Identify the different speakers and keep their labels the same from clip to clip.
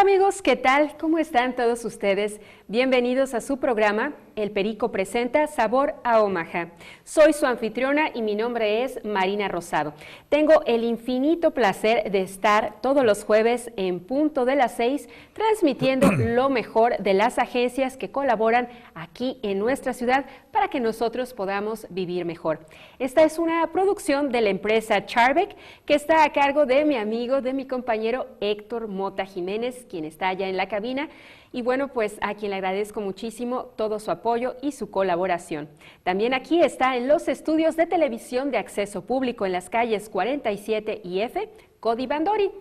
Speaker 1: Hola amigos, ¿qué tal? ¿Cómo están todos ustedes? Bienvenidos a su programa, El Perico presenta Sabor a Omaha. Soy su anfitriona y mi nombre es Marina Rosado. Tengo el infinito placer de estar todos los jueves en punto de las 6, transmitiendo lo mejor de las agencias que colaboran aquí en nuestra ciudad para que nosotros podamos vivir mejor. Esta es una producción de la empresa Charbeck que está a cargo de mi amigo, de mi compañero Héctor Mota Jiménez, quien está allá en la cabina, y bueno, pues a quien le agradezco muchísimo todo su apoyo y su colaboración. También aquí está en los estudios de televisión de acceso público en las calles 47 y F, Cody Bandori.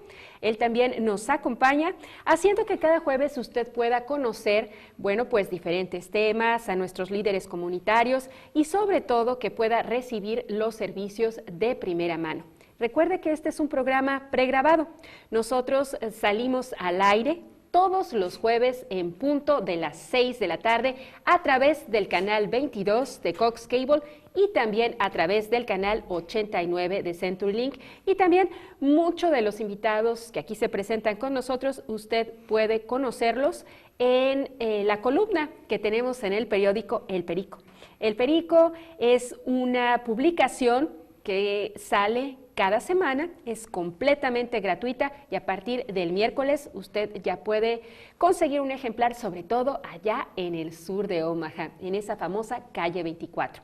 Speaker 1: Él también nos acompaña, haciendo que cada jueves usted pueda conocer, bueno, pues diferentes temas, a nuestros líderes comunitarios y sobre todo que pueda recibir los servicios de primera mano. Recuerde que este es un programa pregrabado. Nosotros salimos al aire todos los jueves en punto de las 6 de la tarde a través del canal 22 de Cox Cable y también a través del canal 89 de CenturyLink. Y también muchos de los invitados que aquí se presentan con nosotros, usted puede conocerlos en la columna que tenemos en el periódico El Perico. El Perico es una publicación que sale cada semana, es completamente gratuita y a partir del miércoles usted ya puede conseguir un ejemplar, sobre todo allá en el sur de Omaha, en esa famosa calle 24.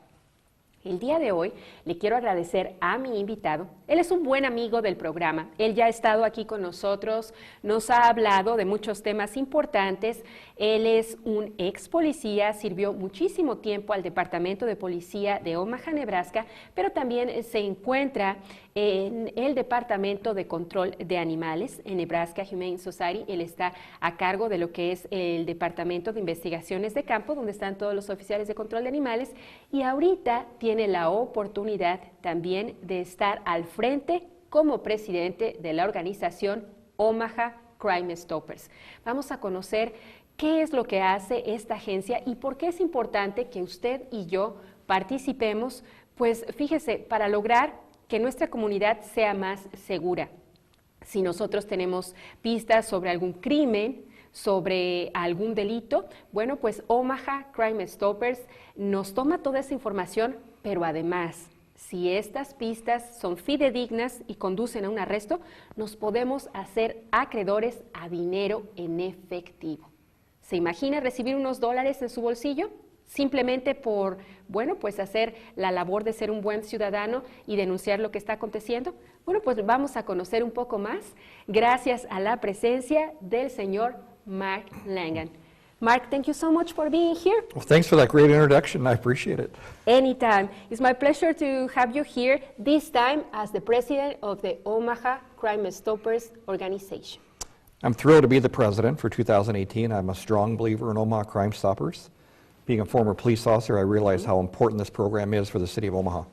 Speaker 1: El día de hoy le quiero agradecer a mi invitado. Él es un buen amigo del programa. Él ya ha estado aquí con nosotros, nos ha hablado de muchos temas importantes. Él es un ex policía, sirvió muchísimo tiempo al Departamento de Policía de Omaha, Nebraska, pero también se encuentra en el Departamento de Control de Animales en Nebraska Humane Society. Él está a cargo de lo que es el Departamento de Investigaciones de Campo, donde están todos los oficiales de control de animales, y ahorita tiene la oportunidad también de estar al frente como presidente de la organización Omaha Crime Stoppers. Vamos a conocer qué es lo que hace esta agencia y por qué es importante que usted y yo participemos, pues fíjese, para lograr que nuestra comunidad sea más segura. Si nosotros tenemos pistas sobre algún crimen, sobre algún delito, bueno, pues Omaha Crime Stoppers nos toma toda esa información, pero además, si estas pistas son fidedignas y conducen a un arresto, nos podemos hacer acreedores a dinero en efectivo. ¿Se imagina recibir unos dólares en su bolsillo? Simplemente por, bueno, pues hacer la labor de ser un buen ciudadano y denunciar lo que está aconteciendo. Bueno, pues vamos a conocer un poco más gracias a la presencia del señor Mark Langan. Mark, thank you so much for being here.
Speaker 2: Well, thanks for that great introduction. I appreciate it.
Speaker 1: Anytime. It's my pleasure to have you here, this time as the president of the Omaha Crime Stoppers organization.
Speaker 2: I'm thrilled to be the president for 2018. I'm a strong believer in Omaha Crime Stoppers. Being a former police officer, I realize how important this program is for the city of Omaha.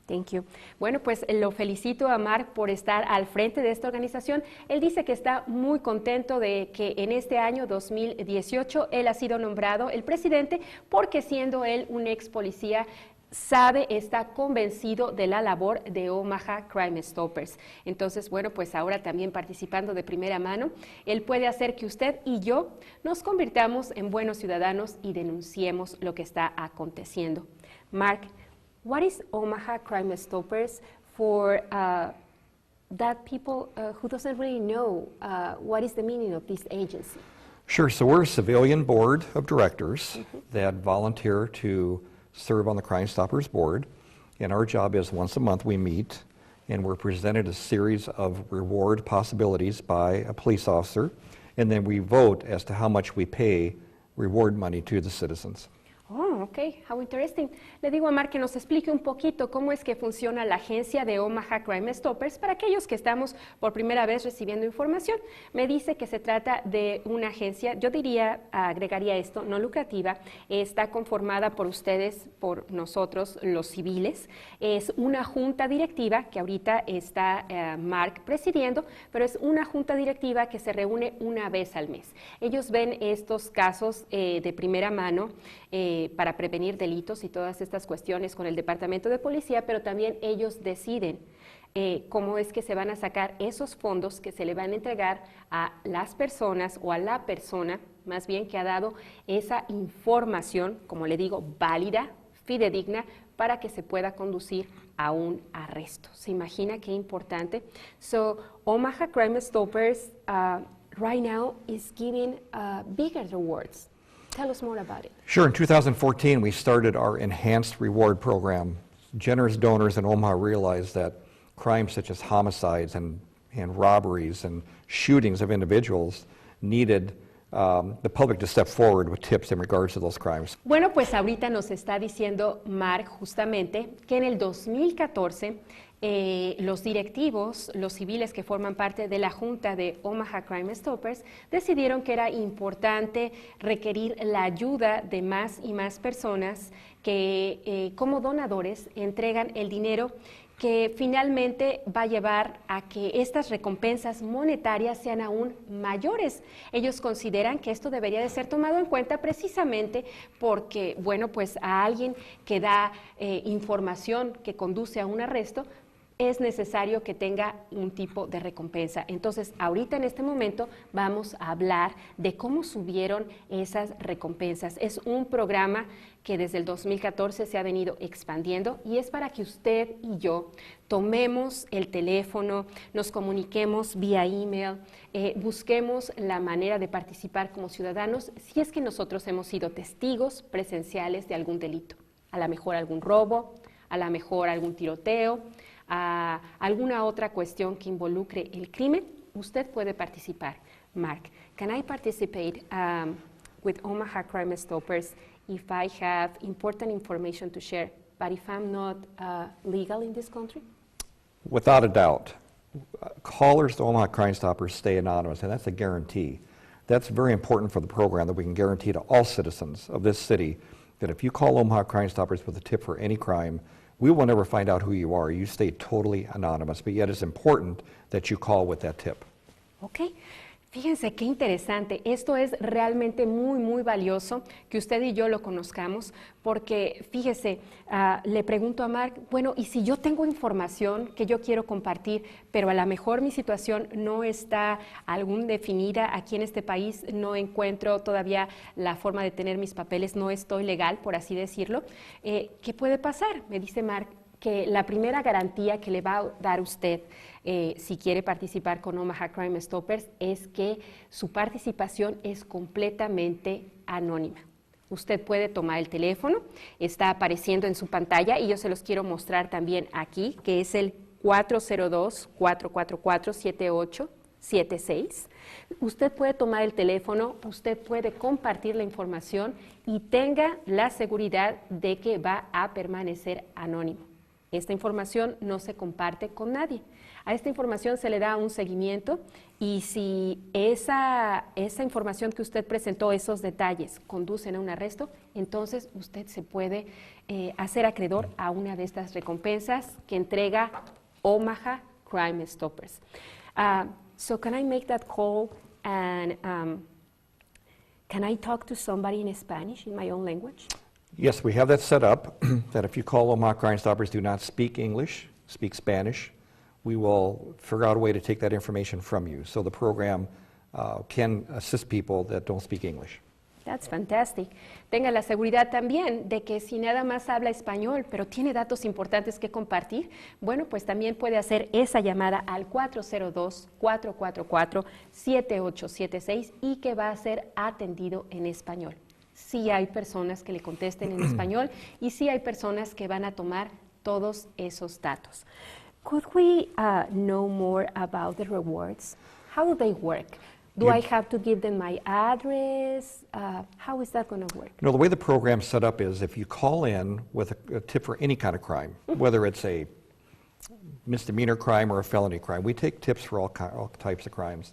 Speaker 1: Thank you. Bueno, pues lo felicito a Mark por estar al frente de esta organización. Él dice que está muy contento de que en este año 2018 él ha sido nombrado el presidente porque siendo él un ex policía, sabe, está convencido de la labor de Omaha Crime Stoppers. Entonces, bueno, pues ahora también participando de primera mano, él puede hacer que usted y yo nos convirtamos en buenos ciudadanos y denunciemos lo que está aconteciendo. Mark, what is Omaha Crime Stoppers for that people who doesn't really know what is the meaning of this agency?
Speaker 2: Sure, so we're a civilian board of directors that volunteer to serve on the Crime Stoppers board, and our job is once a month we meet and we're presented a series of reward possibilities by a police officer, and then we vote as to how much we pay reward money to the citizens.
Speaker 1: Oh, ok, how interesting. Le digo a Mark que nos explique un poquito cómo es que funciona la agencia de Omaha Crime Stoppers para aquellos que estamos por primera vez recibiendo información. Me dice que se trata de una agencia, yo diría, agregaría esto, no lucrativa, está conformada por ustedes, por nosotros, los civiles. Es una junta directiva que ahorita está Mark presidiendo, pero es una junta directiva que se reúne una vez al mes. Ellos ven estos casos de primera mano, para prevenir delitos y todas estas cuestiones con el Departamento de Policía, pero también ellos deciden cómo es que se van a sacar esos fondos que se le van a entregar a las personas o a la persona, más bien, que ha dado esa información, como le digo, válida, fidedigna, para que se pueda conducir a un arresto. ¿Se imagina qué importante? So, Omaha Crime Stoppers right now is giving bigger rewards. Tell us more about it.
Speaker 2: Sure. In 2014, we started our enhanced reward program. Generous donors in Omaha realized that crimes such as homicides and robberies and shootings of individuals needed the public to step forward with tips in regards to those crimes.
Speaker 1: Bueno, pues ahorita nos está diciendo Mark justamente que en el 2014 los directivos, los civiles que forman parte de la Junta de Omaha Crime Stoppers, decidieron que era importante requerir la ayuda de más y más personas que como donadores entregan el dinero que finalmente va a llevar a que estas recompensas monetarias sean aún mayores. Ellos consideran que esto debería de ser tomado en cuenta precisamente porque, bueno, pues a alguien que da información que conduce a un arresto, es necesario que tenga un tipo de recompensa. Entonces, ahorita en este momento vamos a hablar de cómo subieron esas recompensas. Es un programa que desde el 2014 se ha venido expandiendo y es para que usted y yo tomemos el teléfono, nos comuniquemos vía email, busquemos la manera de participar como ciudadanos si es que nosotros hemos sido testigos presenciales de algún delito. A lo mejor algún robo, a lo mejor algún tiroteo, a alguna otra cuestión que involucre el crimen, usted puede participar. Mark, can I participate with Omaha Crime Stoppers if I have important information to share, but if I'm not legal in this country?
Speaker 2: Without a doubt. Callers to Omaha Crime Stoppers stay anonymous, and that's a guarantee. That's very important for the program, that we can guarantee to all citizens of this city that if you call Omaha Crime Stoppers with a tip for any crime, we will never find out who you are. You stay totally anonymous, but yet it's important that you call with that tip.
Speaker 1: Okay. Fíjense qué interesante, esto es realmente muy, muy valioso que usted y yo lo conozcamos, porque fíjese, le pregunto a Mark, bueno, y si yo tengo información que yo quiero compartir, pero a lo mejor mi situación no está aún definida aquí en este país, no encuentro todavía la forma de tener mis papeles, no estoy legal, por así decirlo, ¿qué puede pasar? Me dice Mark que la primera garantía que le va a dar usted si quiere participar con Omaha Crime Stoppers es que su participación es completamente anónima. Usted puede tomar el teléfono, está apareciendo en su pantalla y yo se los quiero mostrar también aquí, que es el 402-444-7876. Usted puede tomar el teléfono, usted puede compartir la información y tenga la seguridad de que va a permanecer anónimo. Esta información no se comparte con nadie. A esta información se le da un seguimiento y si esa información que usted presentó, esos detalles, conducen a un arresto, entonces usted se puede hacer acreedor a una de estas recompensas que entrega Omaha Crime Stoppers. So can I make that call and can I talk to somebody in Spanish, in my own language?
Speaker 2: Yes, we have that set up, that if you call Omaha Crime Stoppers, do not speak English, speak Spanish. We will figure out a way to take that information from you. So the program can assist people that don't speak English.
Speaker 1: That's fantastic. Tenga la seguridad también de que si nada más habla español, pero tiene datos importantes que compartir, bueno, pues también puede hacer esa llamada al 402-444-7876 y que va a ser atendido en español. Sí hay personas que le contesten en español y sí hay personas que van a tomar todos esos datos. Could we know more about the rewards? How do they work? Do I have to give them my address? How is that going to work?
Speaker 2: No, the way the program's set up is if you call in with a tip for any kind of crime, whether it's a misdemeanor crime or a felony crime, we take tips for all types of crimes.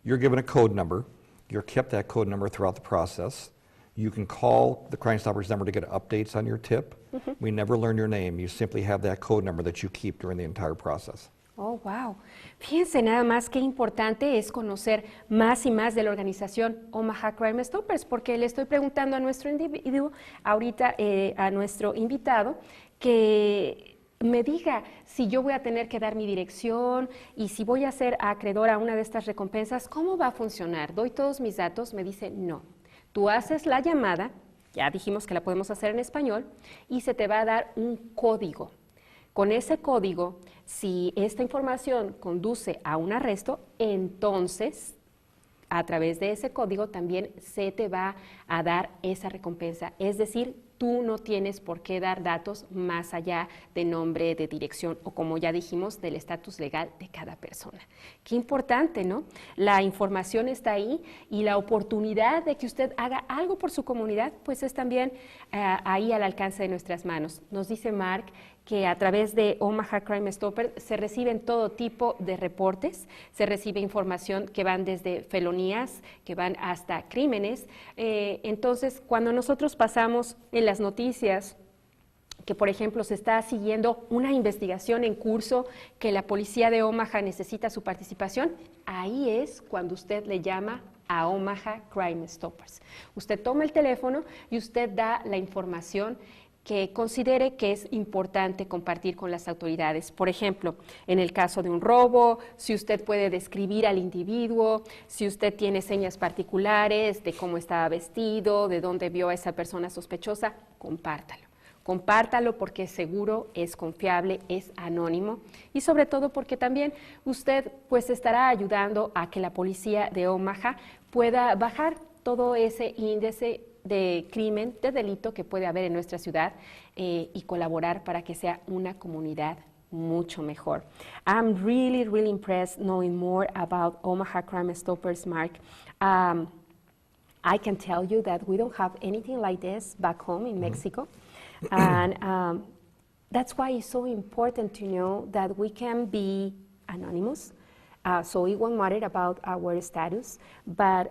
Speaker 2: You're given a code number. You're kept that code number throughout the process. You can call the Crime Stoppers number to get updates on your tip. We never learn your name. You simply have that code number that you keep during the entire process.
Speaker 1: Oh, wow. Fíjense nada más qué importante es conocer más y más de la organización Omaha Crime Stoppers, porque le estoy preguntando a nuestro individuo, ahorita a nuestro invitado, que me diga si yo voy a tener que dar mi dirección y si voy a ser acreedora a una de estas recompensas, ¿cómo va a funcionar? Doy todos mis datos, me dice no. Tú haces la llamada, ya dijimos que la podemos hacer en español, y se te va a dar un código. Con ese código, si esta información conduce a un arresto, entonces a través de ese código también se te va a dar esa recompensa. Es decir, tú no tienes por qué dar datos más allá de nombre, de dirección o, como ya dijimos, del estatus legal de cada persona. Qué importante, ¿no? La información está ahí y la oportunidad de que usted haga algo por su comunidad, pues es también ahí al alcance de nuestras manos. Nos dice Mark que a través de Omaha Crime Stopper se reciben todo tipo de reportes, se recibe información que van desde felonías, que van hasta crímenes. Entonces, cuando nosotros pasamos en las noticias que, por ejemplo, se está siguiendo una investigación en curso, que la policía de Omaha necesita su participación, ahí es cuando usted le llama a Omaha Crime Stoppers. Usted toma el teléfono y usted da la información que considere que es importante compartir con las autoridades. Por ejemplo, en el caso de un robo, si usted puede describir al individuo, si usted tiene señas particulares de cómo estaba vestido, de dónde vio a esa persona sospechosa, compártalo. Compártalo porque es seguro, es confiable, es anónimo y sobre todo porque también usted pues estará ayudando a que la policía de Omaha pueda bajar todo ese índice de crimen, de delito que puede haber en nuestra ciudad y colaborar para que sea una comunidad mucho mejor. I'm really, really impressed knowing more about Omaha Crime Stoppers, Mark. I can tell you that we don't have anything like this back home in Mexico. And that's why it's so important to know that we can be anonymous. So it won't matter about our status, but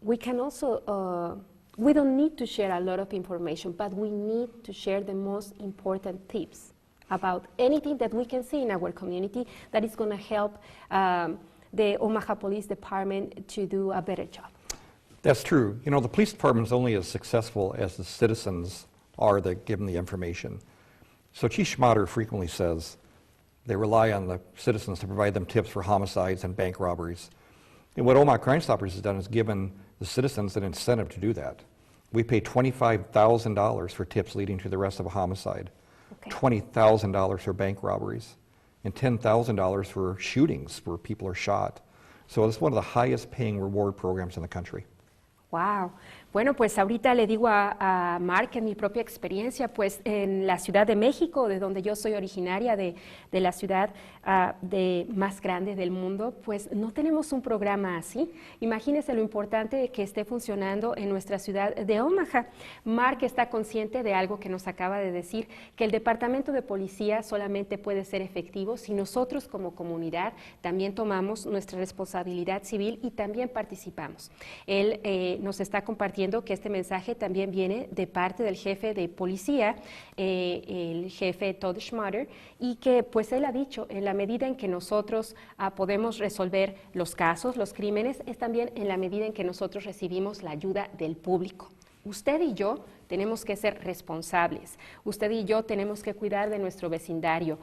Speaker 1: we can also, we don't need to share a lot of information, but we need to share the most important tips about anything that we can see in our community that is going to help the Omaha Police Department to do a better job.
Speaker 2: That's true. You know, the police department is only as successful as the citizens are that give them the information. So Chief Schmatter frequently says they rely on the citizens to provide them tips for homicides and bank robberies. And what Omaha Crime Stoppers has done is given the citizens an incentive to do that. We pay $25,000 for tips leading to the arrest of a homicide,
Speaker 1: Okay.
Speaker 2: $20,000 for bank robberies, and $10,000 for shootings where people are shot. So it's one of the highest paying reward programs in the country.
Speaker 1: Wow. Bueno, pues ahorita le digo a Mark, en mi propia experiencia, pues en la Ciudad de México, de donde yo soy originaria, de la ciudad más grande del mundo, pues no tenemos un programa así. Imagínese lo importante que esté funcionando en nuestra ciudad de Omaha. Mark está consciente de algo que nos acaba de decir, que el departamento de policía solamente puede ser efectivo si nosotros como comunidad también tomamos nuestra responsabilidad civil y también participamos. Él nos está compartiendo que este mensaje también viene de parte del jefe de policía, el jefe Todd Schmatter, y que pues él ha dicho, en la medida en que nosotros podemos resolver los casos, los crímenes, es también en la medida en que nosotros recibimos la ayuda del público. Usted y yo tenemos que ser responsables, usted y yo tenemos que cuidar de nuestro vecindario.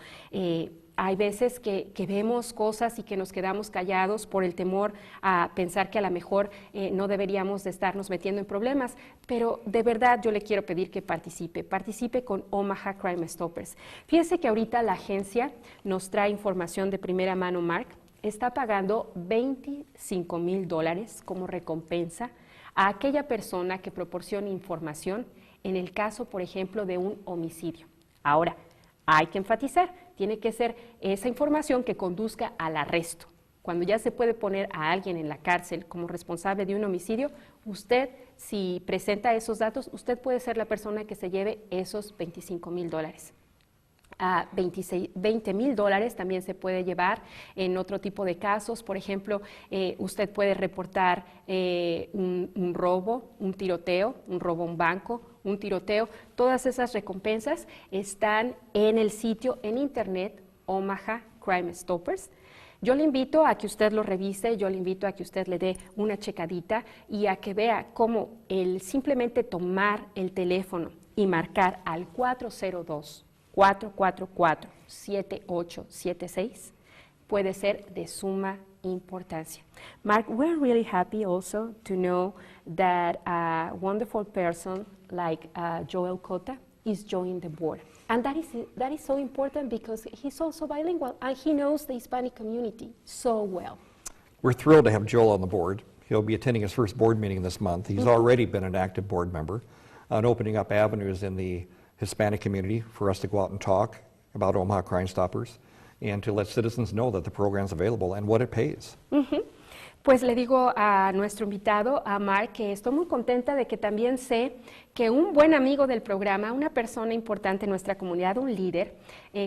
Speaker 1: Hay veces que vemos cosas y que nos quedamos callados por el temor a pensar que a lo mejor no deberíamos de estarnos metiendo en problemas, pero de verdad yo le quiero pedir que participe con Omaha Crime Stoppers. Fíjese que ahorita la agencia nos trae información de primera mano, Mark, está pagando $25,000 como recompensa a aquella persona que proporcione información en el caso, por ejemplo, de un homicidio. Ahora, hay que enfatizar, tiene que ser esa información que conduzca al arresto. Cuando ya se puede poner a alguien en la cárcel como responsable de un homicidio, usted, si presenta esos datos, usted puede ser la persona que se lleve esos $25,000. A $20,000 también se puede llevar en otro tipo de casos. Por ejemplo, usted puede reportar un robo, un tiroteo, un robo a un banco, un tiroteo. Todas esas recompensas están en el sitio en internet Omaha Crime Stoppers. Yo le invito a que usted lo revise, yo le invito a que usted le dé una checadita y a que vea cómo el simplemente tomar el teléfono y marcar al 402 444-7876 puede ser de suma importancia. Mark, we're really happy also to know that a wonderful person like Joel Cota is joining the board. And that is so important because he's also bilingual and he knows the Hispanic community so well.
Speaker 2: We're thrilled to have Joel on the board. He'll be attending his first board meeting this month. He's already been an active board member on opening up avenues in the Hispanic community for us to go out and talk about Omaha Crime Stoppers and to let citizens know that the program's available and what it pays.
Speaker 1: Pues le digo a nuestro invitado, a Mark, que estoy muy contenta de que también sé que un buen amigo del programa, una persona importante en nuestra comunidad, un líder,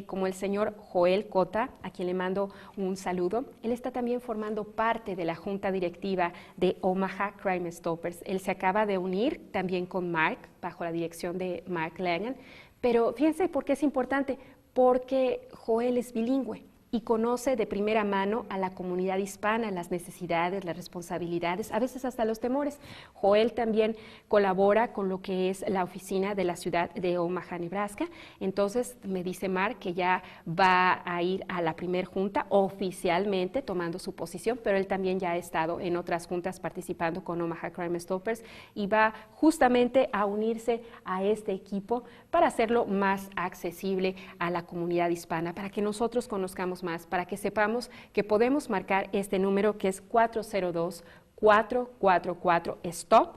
Speaker 1: como el señor Joel Cota, a quien le mando un saludo, él está también formando parte de la junta directiva de Omaha Crime Stoppers. Él se acaba de unir también con Mark, bajo la dirección de Mark Langan, pero fíjense por qué es importante, porque Joel es bilingüe y conoce de primera mano a la comunidad hispana, las necesidades, las responsabilidades, a veces hasta los temores. Joel también colabora con lo que es la oficina de la ciudad de Omaha, Nebraska. Entonces me dice Mark que ya va a ir a la primer junta oficialmente tomando su posición, pero él también ya ha estado en otras juntas participando con Omaha Crime Stoppers y va justamente a unirse a este equipo para hacerlo más accesible a la comunidad hispana, para que nosotros conozcamos más, para que sepamos que podemos marcar este número que es 402-444-STOP,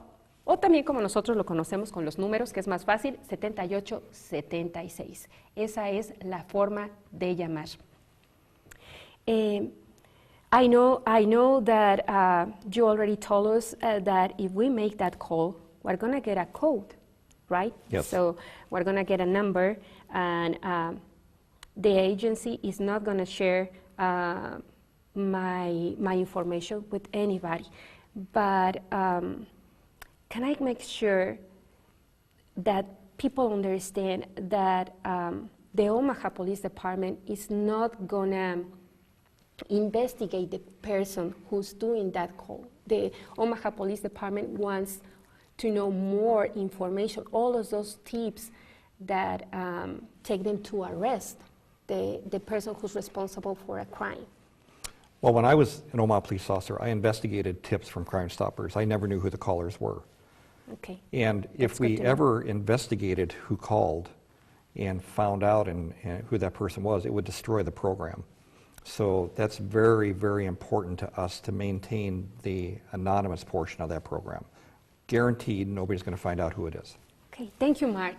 Speaker 1: o también como nosotros lo conocemos con los números, que es más fácil, 7876. Esa es la forma de llamar. I know that you already told us that if we make that call, we're going to get a code, right?
Speaker 2: Yes.
Speaker 1: So we're going to get a number, and the agency is not going to share my information with anybody. But can I make sure that people understand that the Omaha Police Department is not going to investigate the person who's doing that call? The Omaha Police Department wants to know more information, all of those tips that take them to arrest the person who's responsible for a crime.
Speaker 2: Well, when I was an Omaha police officer, I investigated tips from Crime Stoppers. I never knew who the callers were.
Speaker 1: Okay.
Speaker 2: And if we ever investigated who called and found out and who that person was, it would destroy the program. So that's very, very important to us to maintain the anonymous portion of that program. Guaranteed, nobody's going to find out who it is.
Speaker 1: Okay, thank you, Mark.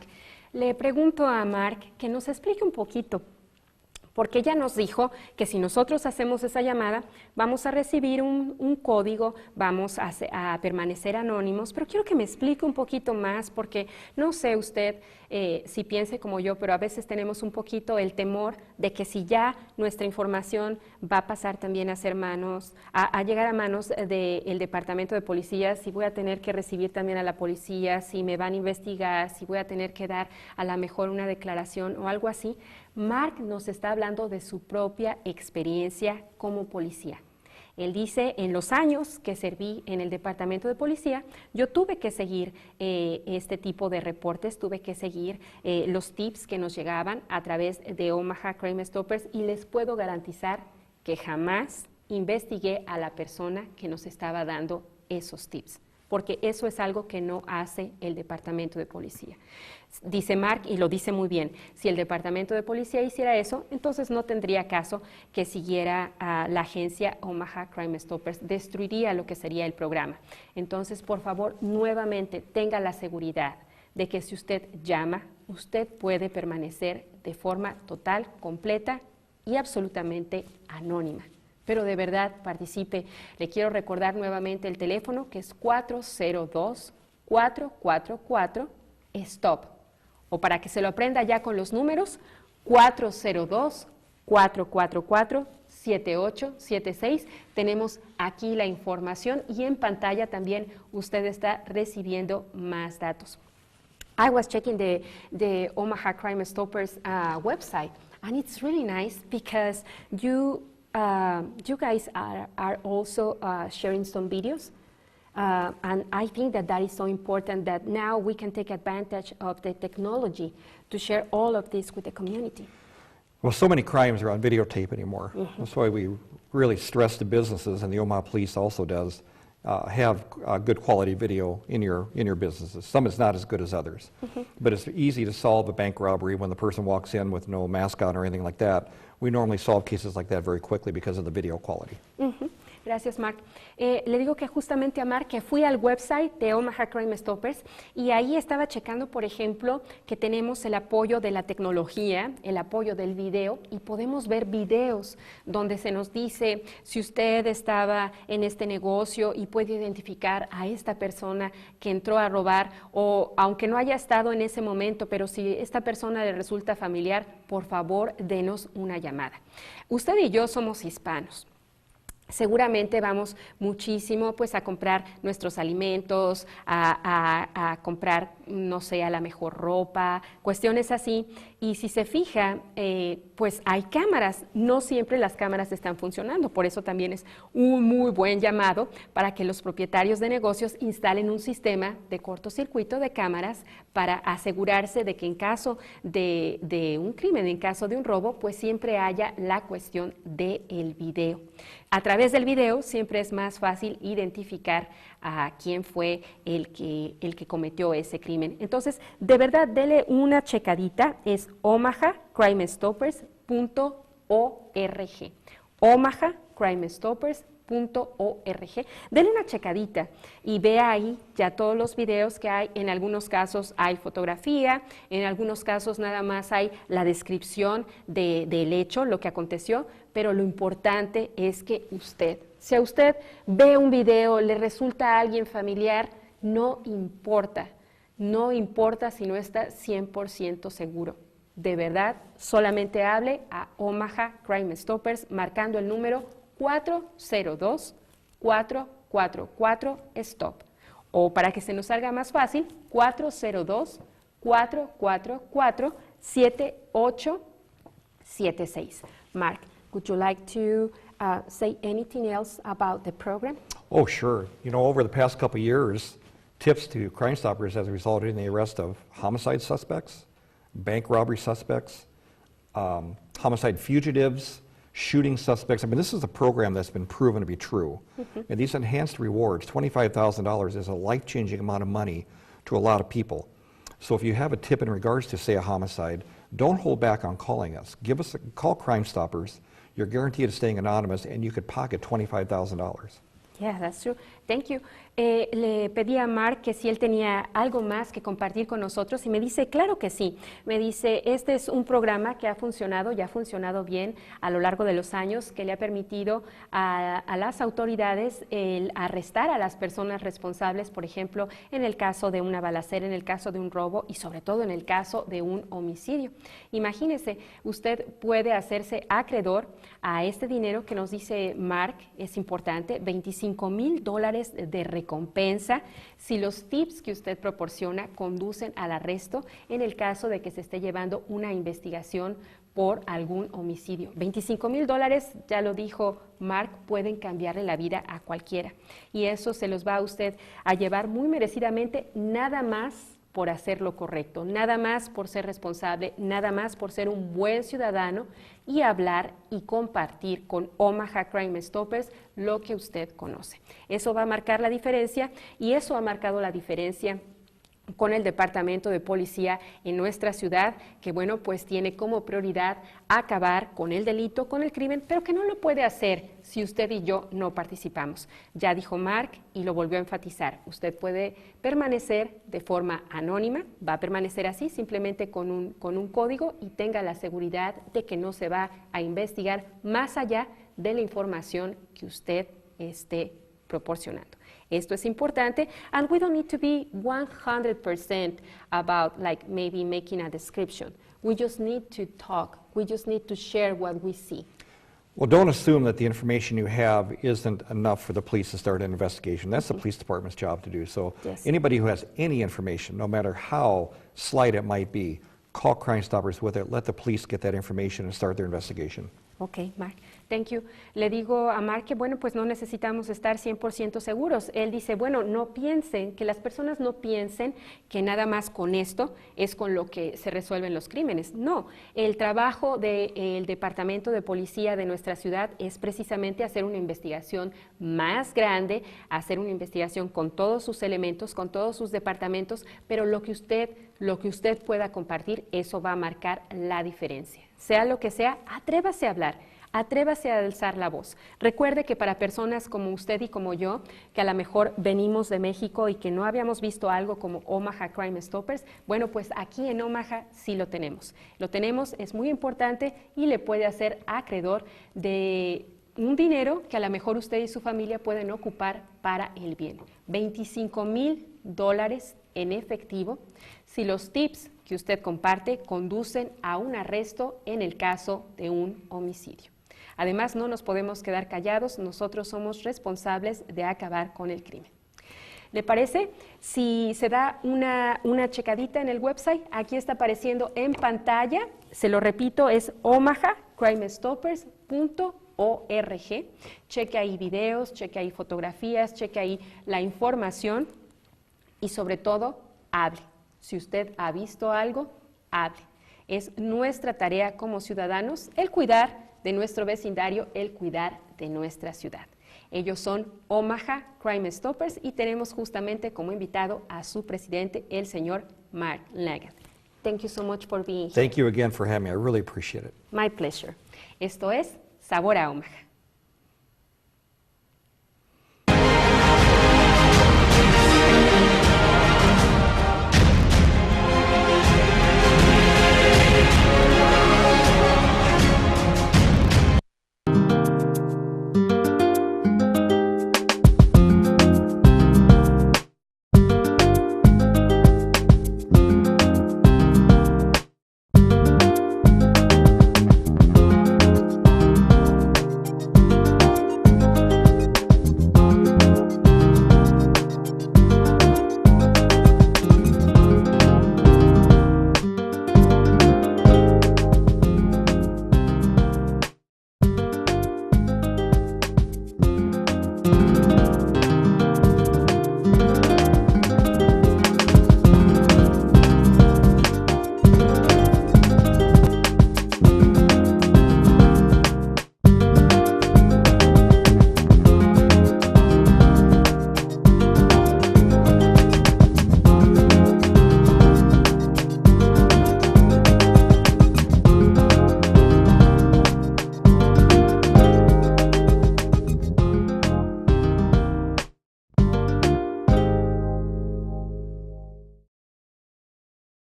Speaker 1: Le pregunto a Mark que nos explique un poquito, porque ella nos dijo que si nosotros hacemos esa llamada, vamos a recibir un código, vamos a permanecer anónimos, pero quiero que me explique un poquito más, porque no sé usted si piense como yo, pero a veces tenemos un poquito el temor de que si ya nuestra información va a pasar también a llegar a manos del Departamento de Policía, si voy a tener que recibir también a la policía, si me van a investigar, si voy a tener que dar a lo mejor una declaración o algo así. Mark nos está hablando de su propia experiencia como policía. Él dice, en los años que serví en el Departamento de Policía, yo tuve que seguir este tipo de reportes, tuve que seguir los tips que nos llegaban a través de Omaha Crime Stoppers y les puedo garantizar que jamás investigué a la persona que nos estaba dando esos tips, porque eso es algo que no hace el Departamento de Policía. Dice Mark, y lo dice muy bien, si el Departamento de Policía hiciera eso, entonces no tendría caso que siguiera a la agencia Omaha Crime Stoppers, destruiría lo que sería el programa. Entonces, por favor, nuevamente tenga la seguridad de que si usted llama, usted puede permanecer de forma total, completa y absolutamente anónima. Pero de verdad participe. Le quiero recordar nuevamente el teléfono, que es 402-444-STOP. O para que se lo aprenda ya con los números, 402-444-7876. Tenemos aquí la información y en pantalla también usted está recibiendo más datos. I was checking the Omaha Crime Stoppers website, and it's really nice because you guys are also sharing some videos And I think that that is so important that now we can take advantage of the technology to share all of this with the community.
Speaker 2: Well, so many crimes are on videotape anymore. That's why we really stress to businesses, and the Omaha Police also does, have good quality video in your businesses. Some is not as good as others. But it's easy to solve a bank robbery when the person walks in with no mask on or anything like that. We normally solve cases like that very quickly because of the video quality.
Speaker 1: Gracias, Mark. Le digo que justamente a Mark que fui al website de Omaha Crime Stoppers y ahí estaba checando, por ejemplo, que tenemos el apoyo de la tecnología, el apoyo del video, y podemos ver videos donde se nos dice si usted estaba en este negocio y puede identificar a esta persona que entró a robar, o aunque no haya estado en ese momento, pero si esta persona le resulta familiar, por favor, denos una llamada. Usted y yo somos hispanos. Seguramente vamos muchísimo pues a comprar nuestros alimentos, a comprar, no sé, a la mejor ropa, cuestiones así. Y si se fija, pues hay cámaras. No siempre las cámaras están funcionando. Por eso también es un muy buen llamado para que los propietarios de negocios instalen un sistema de cortocircuito de cámaras para asegurarse de que en caso de un crimen, en caso de un robo, pues siempre haya la cuestión del video. A través del video siempre es más fácil identificar a quién fue el que cometió ese crimen. Entonces, de verdad, dele una checadita, es omahacrimestoppers.org. omahacrimestoppers.org. Denle una checadita y vea ahí ya todos los videos que hay. En algunos casos hay fotografía, en algunos casos nada más hay la descripción del hecho, lo que aconteció, pero lo importante es que si a usted ve un video, le resulta a alguien familiar, no importa si no está 100% seguro. De verdad, solamente hable a Omaha Crime Stoppers marcando el número 402-444-STOP. O para que se nos salga más fácil, 402-444-7876. Mark, would you like to say anything else about the program?
Speaker 2: Oh, sure. You know, over the past couple of years, tips to Crime Stoppers has resulted in the arrest of homicide suspects, bank robbery suspects, homicide fugitives, shooting suspects. I mean, this is a program that's been proven to be true. And these enhanced rewards, $25,000 is a life-changing amount of money to a lot of people. So if you have a tip in regards to, say, a homicide, don't hold back on calling us. Call Crime Stoppers. You're guaranteed of staying anonymous, and you could pocket $25,000.
Speaker 1: Yeah, that's true. Thank you. Le pedí a Mark que si él tenía algo más que compartir con nosotros y me dice, claro que sí. Me dice, este es un programa que ha funcionado y ha funcionado bien a lo largo de los años, que le ha permitido a las autoridades el arrestar a las personas responsables, por ejemplo, en el caso de una balacera, en el caso de un robo y sobre todo en el caso de un homicidio. Imagínese, usted puede hacerse acreedor a este dinero que nos dice Mark, es importante, $25,000 de recompensa si los tips que usted proporciona conducen al arresto en el caso de que se esté llevando una investigación por algún homicidio. $25,000, ya lo dijo Mark, pueden cambiarle la vida a cualquiera. Y eso se los va a usted a llevar muy merecidamente, nada más por hacer lo correcto, nada más por ser responsable, nada más por ser un buen ciudadano y hablar y compartir con Omaha Crime Stoppers lo que usted conoce. Eso va a marcar la diferencia y eso ha marcado la diferencia con el Departamento de Policía en nuestra ciudad, que bueno, pues tiene como prioridad acabar con el delito, con el crimen, pero que no lo puede hacer si usted y yo no participamos. Ya dijo Mark y lo volvió a enfatizar, usted puede permanecer de forma anónima, va a permanecer así simplemente con un código y tenga la seguridad de que no se va a investigar más allá de la información que usted esté proporcionando. Esto es importante, and we don't need to be 100% about like maybe making a description. We just need to talk. We just need to share what we see.
Speaker 2: Well, don't assume that the information you have isn't enough for the police to start an investigation. That's the police department's job to do. So anybody who has any information, no matter how slight it might be, call Crime Stoppers with it. Let the police get that information and start their investigation.
Speaker 1: Ok, Mark. Thank you. Le digo a Mark que, bueno, pues no necesitamos estar 100% seguros. Él dice, bueno, no piensen, que las personas no piensen que nada más con esto es con lo que se resuelven los crímenes. No, el trabajo del Departamento de Policía de nuestra ciudad es precisamente hacer una investigación más grande, hacer una investigación con todos sus elementos, con todos sus departamentos, pero lo que usted pueda compartir, eso va a marcar la diferencia. Sea lo que sea, atrévase a hablar, atrévase a alzar la voz. Recuerde que para personas como usted y como yo, que a lo mejor venimos de México y que no habíamos visto algo como Omaha Crime Stoppers, bueno, pues aquí en Omaha sí lo tenemos. Lo tenemos, es muy importante y le puede hacer acreedor de un dinero que a lo mejor usted y su familia pueden ocupar para el bien. $25,000 en efectivo si los tips que usted comparte conducen a un arresto en el caso de un homicidio. Además, no nos podemos quedar callados, nosotros somos responsables de acabar con el crimen. ¿Le parece? Si se da una checadita en el website, aquí está apareciendo en pantalla, se lo repito, es omahacrimestoppers.org. Cheque ahí videos, cheque ahí fotografías, cheque ahí la información y sobre todo, hable. Si usted ha visto algo, hable. Es nuestra tarea como ciudadanos el cuidar de nuestro vecindario, el cuidar de nuestra ciudad. Ellos son Omaha Crime Stoppers y tenemos justamente como invitado a su presidente, el señor Mark Langan. Thank you so much for being here.
Speaker 2: Thank you again for having me. I really appreciate it.
Speaker 1: My pleasure. Esto es Sabor a Omaha.